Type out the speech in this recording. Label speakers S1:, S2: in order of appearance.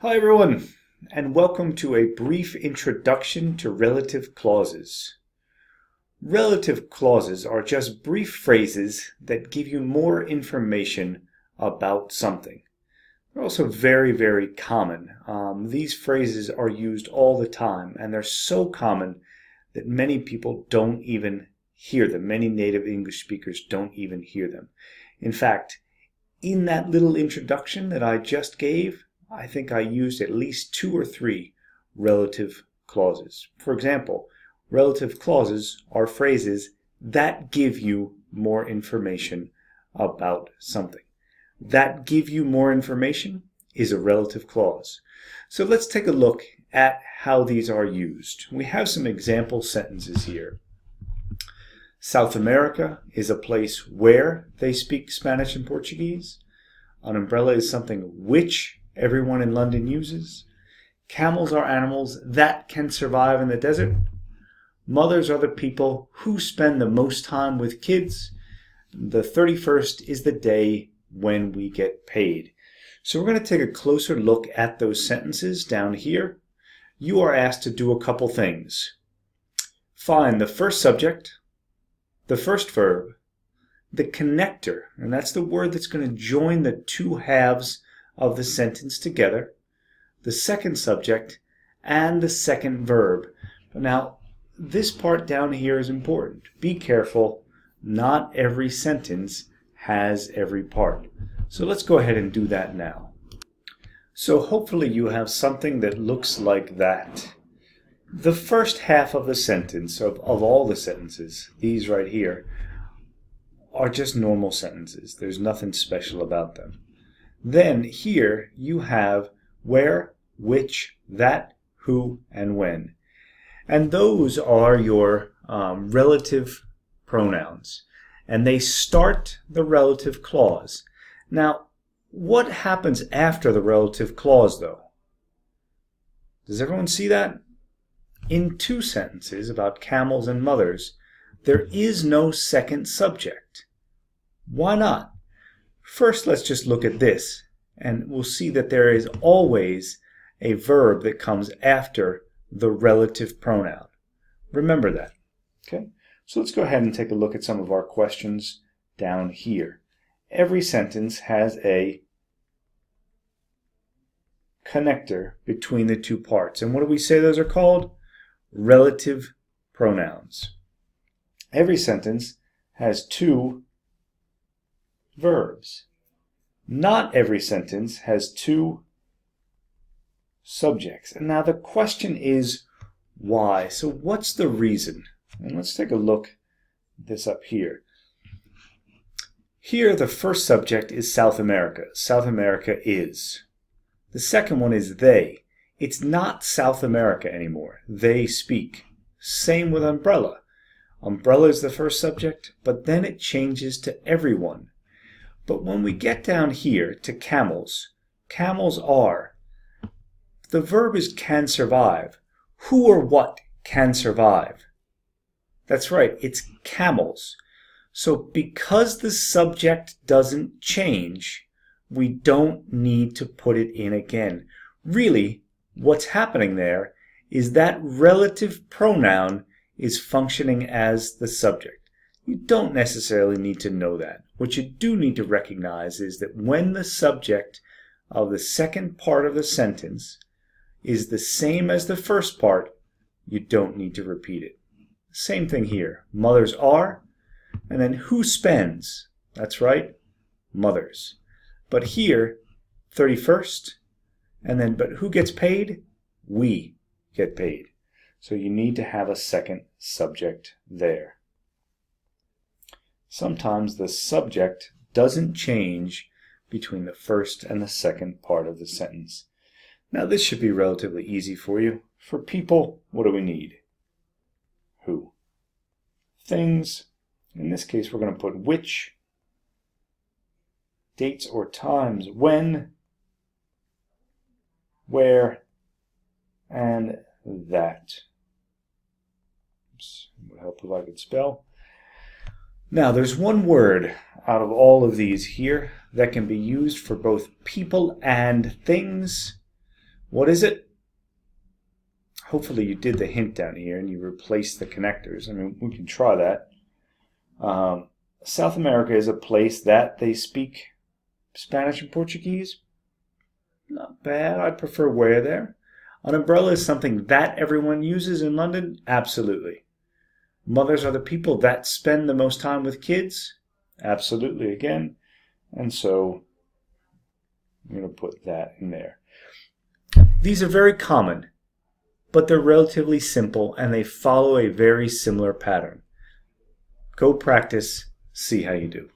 S1: Hi everyone, and welcome to a brief introduction to relative clauses. Relative clauses are just brief phrases that give you more information about something. They're also very common. These phrases are used all the time, and they're so common that many people don't even hear them. Many native English speakers don't even hear them. In fact, in that little introduction that I just gave, I think I used at least 2 or 3 relative clauses. For example, relative clauses are phrases that give you more information about something. That give you more information is a relative clause. So let's take a look at how these are used. We have some example sentences here. South America is a place where they speak Spanish and Portuguese. An umbrella is something which everyone in London uses. Camels are animals that can survive in the desert. Mothers are the people who spend the most time with kids. The 31st is the day when we get paid. So we're going to take a closer look at those sentences down here. You are asked to do a couple things. Find the first subject, the first verb, the connector, and that's the word that's going to join the two halves of the sentence together, the second subject, and the second verb. Now, this part down here is important. Be careful. Not every sentence has every part. So let's go ahead and do that now. So hopefully you have something that looks like that. The first half of the sentence, of all the sentences, these right here, are just normal sentences. There's nothing special about them. Then here you have where, which, that, who, and when. And those are your relative pronouns. And they start the relative clause. Now, what happens after the relative clause, though? Does everyone see that? In 2 sentences about camels and mothers, there is no second subject. Why not? First, let's just look at this, and we'll see that there is always a verb that comes after the relative pronoun. Remember that. Okay? So let's go ahead and take a look at some of our questions down here. Every sentence has a connector between the 2 parts. And what do we say those are called? Relative pronouns. Every sentence has 2 verbs. Not every sentence has 2 subjects. And now the question is why? So what's the reason? And let's take a look at this up here. Here the first subject is South America. South America is. The second one is they. It's not South America anymore. They speak. Same with umbrella. Umbrella is the first subject, but then it changes to everyone. But when we get down here to camels, camels are. The verb is can survive. Who or what can survive? That's right, it's camels. So because the subject doesn't change, we don't need to put it in again. Really, what's happening there is that relative pronoun is functioning as the subject. You don't necessarily need to know that. What you do need to recognize is that when the subject of the second part of the sentence is the same as the first part, you don't need to repeat it. Same thing here. Mothers are, and then who spends? That's right, mothers. But here, 31st, and then but who gets paid? We get paid. So you need to have a second subject there. Sometimes the subject doesn't change between the first and the second part of the sentence. Now this should be relatively easy for you. For people, what do we need? Who. Things, in this case we're going to put which. Dates or times, when, where, and that. Oops, it would help if I could spell. Now, there's one word out of all of these here that can be used for both people and things. What is it? Hopefully you did the hint down here and you replaced the connectors. I mean, we can try that. South America is a place that they speak Spanish and Portuguese. Not bad. I prefer where there. An umbrella is something that everyone uses in London? Absolutely. Mothers are the people that spend the most time with kids? Absolutely again. And so I'm going to put that in there. These are very common, but they're relatively simple and they follow a very similar pattern. Go practice, see how you do.